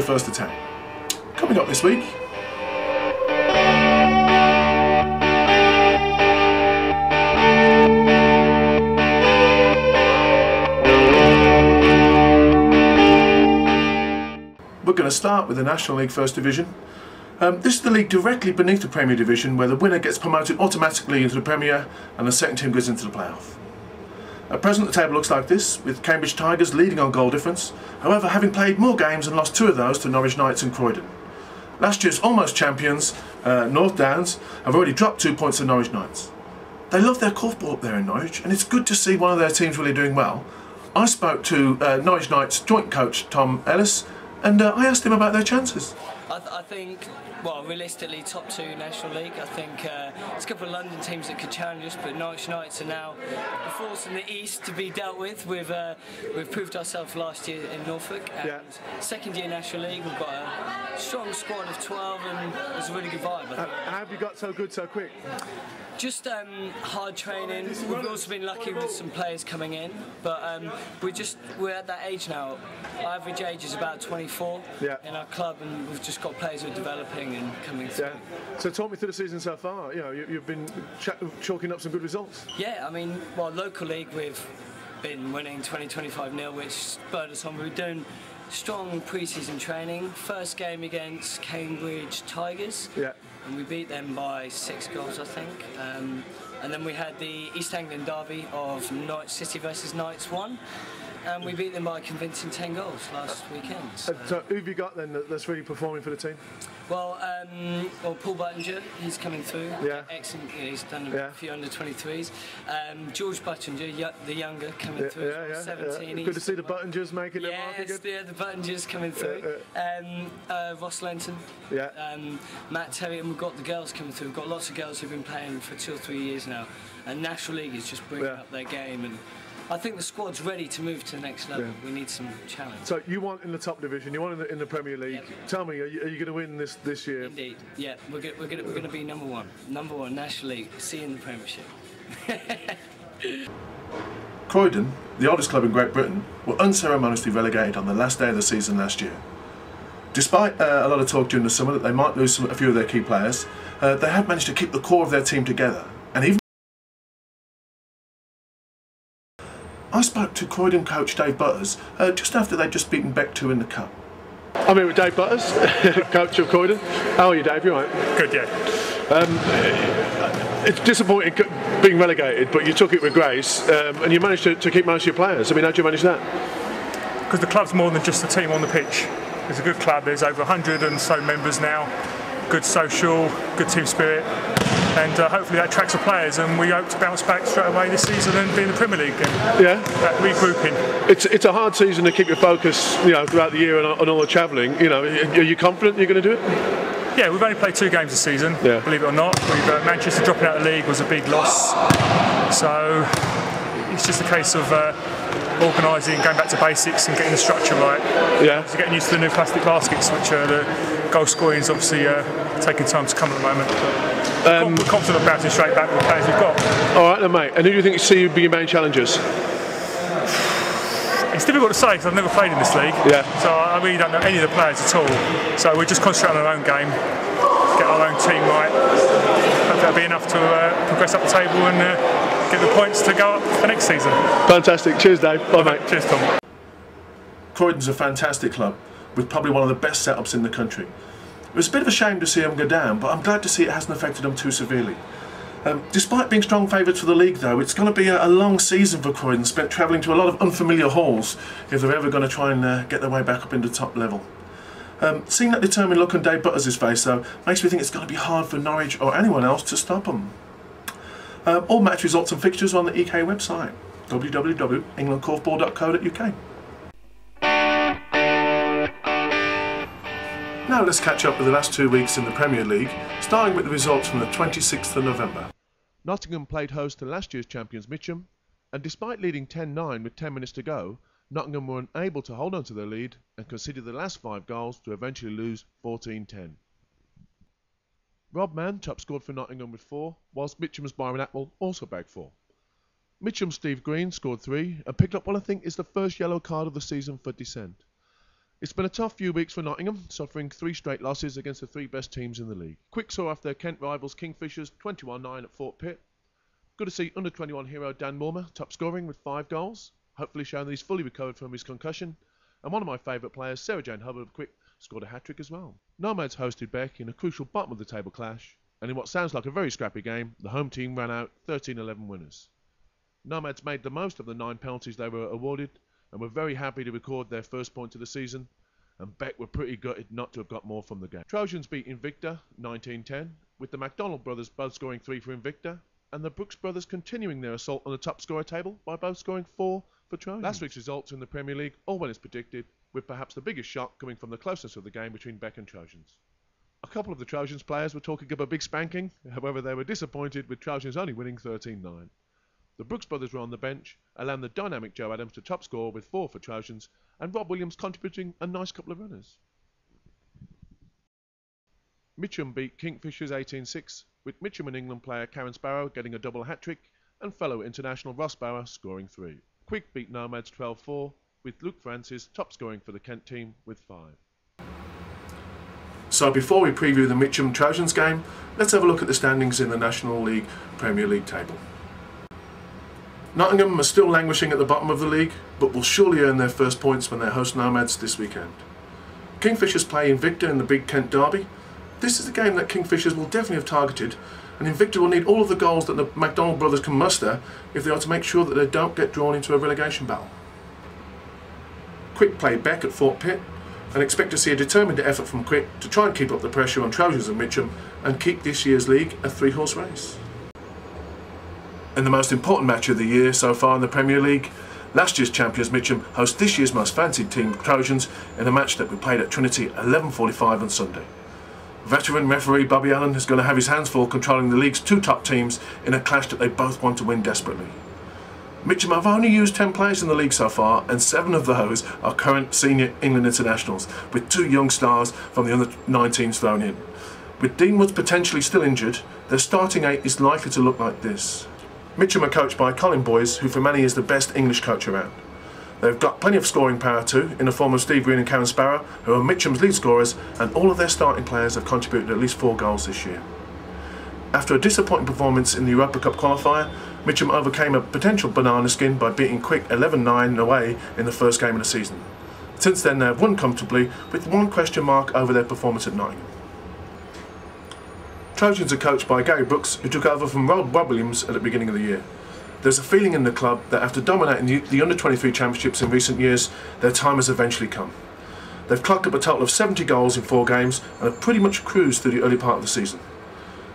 first attack. Coming up this week, we're going to start with the National League First Division. This is the league directly beneath the Premier Division, where the winner gets promoted automatically into the Premier and the second team goes into the playoff. At present the table looks like this, with Cambridge Tigers leading on goal difference, however having played more games and lost 2 of those to Norwich Knights and Croydon. Last year's almost champions, North Downs, have already dropped 2 points to Norwich Knights. They love their Korfball up there in Norwich, and it's good to see one of their teams really doing well. I spoke to Norwich Knights joint coach Tom Ellis, and I asked him about their chances. I think, well, realistically, top 2 National League. I think there's a couple of London teams that could challenge us, but Norwich Knights are now the force in the east to be dealt with. We've proved ourselves last year in Norfolk, and second year National League. We've got a strong squad of 12, and it's a really good vibe. How have you got so good so quick? Just hard training. We've also been lucky with some players coming in, but we're at that age now. Our average age is about 24 in our club, and we've just got players who are developing and coming through. So talk me through the season so far. You know, you've been chalking up some good results. Yeah, I mean, well, local league we've been winning 20-25-0, which spurred us on. We've done strong pre-season training. First game against Cambridge Tigers. And we beat them by 6 goals, I think. And then we had the East Anglian derby of Norwich City versus Knights 1. And we beat them by a convincing 10 goals last weekend. So who have you got then that's really performing for the team? Well, Paul Buttinger, he's coming through. Excellent. He's done a few under-23s. George Buttinger, the younger, coming through. 17. Good to see the Buttingers making their mark again. Yeah, the Buttingers coming through. Ross Lenton. Matt Terry, and we've got the girls coming through. We've got lots of girls who've been playing for 2 or 3 years now. And National League is just bringing up their game. And I think the squad's ready to move to the next level. We need some challenge. So you want in the top division, you want in the Premier League. Tell me, are you going to win this year? Indeed, yeah. We're going to be number one National League. See you in the Premiership. Croydon, the oldest club in Great Britain, were unceremoniously relegated on the last day of the season last year. Despite a lot of talk during the summer that they might lose a few of their key players, they have managed to keep the core of their team together. And even I spoke to Croydon coach Dave Butters just after they'd just beaten Beck 2 in the Cup. I'm here with Dave Butters, coach of Croydon. How are you, Dave? You all right? Good, yeah. It's disappointing being relegated, but you took it with grace, and you managed to keep most of your players. I mean, how did you manage that? Because the club's more than just a team on the pitch. It's a good club. There's over 100 and so members now. Good social, good team spirit. And hopefully that attracts the players, and we hope to bounce back straight away this season and be in the Premier League. And that regrouping. It's a hard season to keep your focus, throughout the year and all the travelling. Are you confident you're going to do it? Yeah, we've only played 2 games this season. Believe it or not. Manchester dropping out of the league was a big loss. So it's just a case of organising, going back to basics, and getting the structure right. So getting used to the new plastic baskets, which the goal scoring is obviously taking time to come at the moment. We're confident of bouncing straight back with the players we've got. All right then, mate. And who do you think you see be your main challengers? It's difficult to say because I've never played in this league. So I really don't know any of the players at all. So we're just concentrating on our own game, get our own team right. Hopefully that'll be enough to progress up the table and get the points to go up for next season. Fantastic. Cheers, Dave. Bye, mate. Cheers, Tom. Croydon's a fantastic club with probably one of the best setups in the country. It was a bit of a shame to see them go down, but I'm glad to see it hasn't affected them too severely. Despite being strong favourites for the league though, it's going to be a long season for Croydon, spent travelling to a lot of unfamiliar halls if they're ever going to try and get their way back up into top level. Seeing that determined look on Dave Butters' face though, makes me think it's going to be hard for Norwich or anyone else to stop them. All match results and fixtures are on the EK website, www.englandkorfball.co.uk. Now let's catch up with the last 2 weeks in the Premier League, starting with the results from the 26th of November. Nottingham played host to last year's champions Mitcham, and despite leading 10-9 with 10 minutes to go, Nottingham were unable to hold on to their lead and conceded the last 5 goals to eventually lose 14-10. Rob Mann top scored for Nottingham with 4, whilst Mitcham's Byron Atwell also bagged 4. Mitcham's Steve Green scored 3 and picked up what I think is the first yellow card of the season for dissent. It's been a tough few weeks for Nottingham, suffering 3 straight losses against the 3 best teams in the league. Quick saw off their Kent rivals Kingfishers 21-9 at Fort Pitt. Good to see under-21 hero Dan Moormer top scoring with 5 goals, hopefully showing that he's fully recovered from his concussion. And one of my favourite players, Sarah Jane Hubbard of Quick, scored a hat-trick as well. Nomads hosted Beck in a crucial bottom of the table clash, and in what sounds like a very scrappy game, the home team ran out 13-11 winners. Nomads made the most of the 9 penalties they were awarded, and were very happy to record their first point of the season, and Beck were pretty gutted not to have got more from the game. Trojans beat Invicta 19-10, with the MacDonald brothers both scoring 3 for Invicta, and the Brooks brothers continuing their assault on the top scorer table by both scoring 4 for Trojans. Last week's results in the Premier League all went as predicted, with perhaps the biggest shock coming from the closeness of the game between Beck and Trojans. A couple of the Trojans players were talking of a big spanking, however they were disappointed with Trojans only winning 13-9. The Brooks brothers were on the bench, allowing the dynamic Joe Adams to top score with 4 for Trojans, and Rob Williams contributing a nice couple of runners. Mitcham beat Kingfishers 18-6, with Mitcham and England player Karen Sparrow getting a double hat-trick, and fellow international Ross Bauer scoring 3. Quick beat Nomads 12-4, with Luke Francis top scoring for the Kent team with 5. So before we preview the Mitcham Trojans game, let's have a look at the standings in the National League Premier League table. Nottingham are still languishing at the bottom of the league, but will surely earn their first points when they host Nomads this weekend. Kingfishers play Invicta in the Big Kent Derby. This is a game that Kingfishers will definitely have targeted, and Invicta will need all of the goals that the MacDonald brothers can muster if they are to make sure that they don't get drawn into a relegation battle. Quick play Beck at Fort Pitt, and expect to see a determined effort from Quick to try and keep up the pressure on Trojans and Mitcham and keep this year's league a 3-horse race. In the most important match of the year so far in the Premier League, last year's champions Mitcham host this year's most fancied team Trojans in a match that we played at Trinity at 11:45 on Sunday. Veteran referee Bobby Allen is going to have his hands full controlling the league's 2 top teams in a clash that they both want to win desperately. Mitcham have only used 10 players in the league so far, and 7 of those are current senior England internationals, with 2 young stars from the under-19s thrown in. With Dean Woods potentially still injured, their starting 8 is likely to look like this. Mitcham are coached by Colin Boyes, who for many is the best English coach around. They've got plenty of scoring power too, in the form of Steve Green and Karen Sparrow, who are Mitcham's lead scorers, and all of their starting players have contributed at least 4 goals this year. After a disappointing performance in the Europa Cup qualifier, Mitcham overcame a potential banana skin by beating Quick 11-9 away in the first game of the season. Since then they have won comfortably, with 1 question mark over their performance at Nottingham. Trojans are coached by Gary Brooks, who took over from Rob Williams at the beginning of the year. There's a feeling in the club that after dominating the under-23 championships in recent years, their time has eventually come. They've clocked up a total of 70 goals in 4 games and have pretty much cruised through the early part of the season.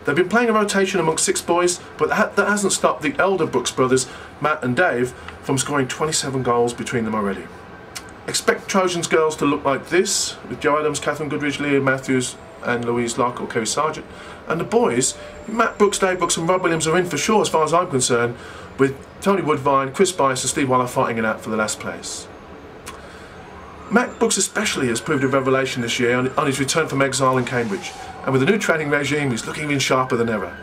They've been playing a rotation amongst 6 boys, but that hasn't stopped the elder Brooks brothers, Matt and Dave, from scoring 27 goals between them already. Expect Trojans girls to look like this, with Joe Adams, Catherine Goodridge, Leah Matthews and Louise Locke or Kerry Sargent. And the boys, Matt Brooks, Dave Brooks and Rob Williams are in for sure as far as I'm concerned, with Tony Woodvine, Chris Bice and Steve Waller fighting it out for the last place. Matt Brooks especially has proved a revelation this year on his return from exile in Cambridge, and with the new training regime he's looking even sharper than ever.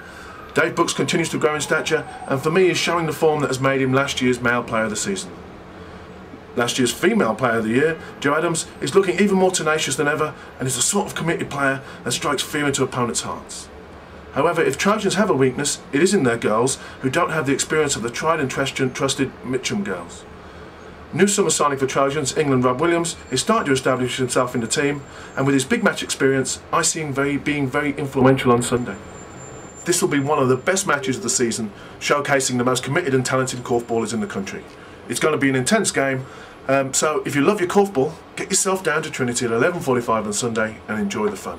Dave Brooks continues to grow in stature, and for me is showing the form that has made him last year's male player of the season. Last year's female player of the year, Jo Adams, is looking even more tenacious than ever and is the sort of committed player that strikes fear into opponents' hearts. However, if Trojans have a weakness, it is in their girls, who don't have the experience of the tried and trusted Mitcham girls. New summer signing for Trojans, England Rob Williams, is starting to establish himself in the team, and with his big match experience, I see him being very influential on Sunday. This will be one of the best matches of the season, showcasing the most committed and talented korfballers in the country. It's going to be an intense game, so if you love your korfball, get yourself down to Trinity at 11:45 on Sunday and enjoy the fun.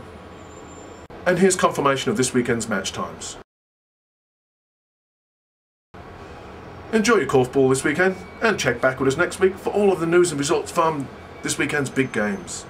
And here's confirmation of this weekend's match times. Enjoy your korfball this weekend, and check back with us next week for all of the news and results from this weekend's big games.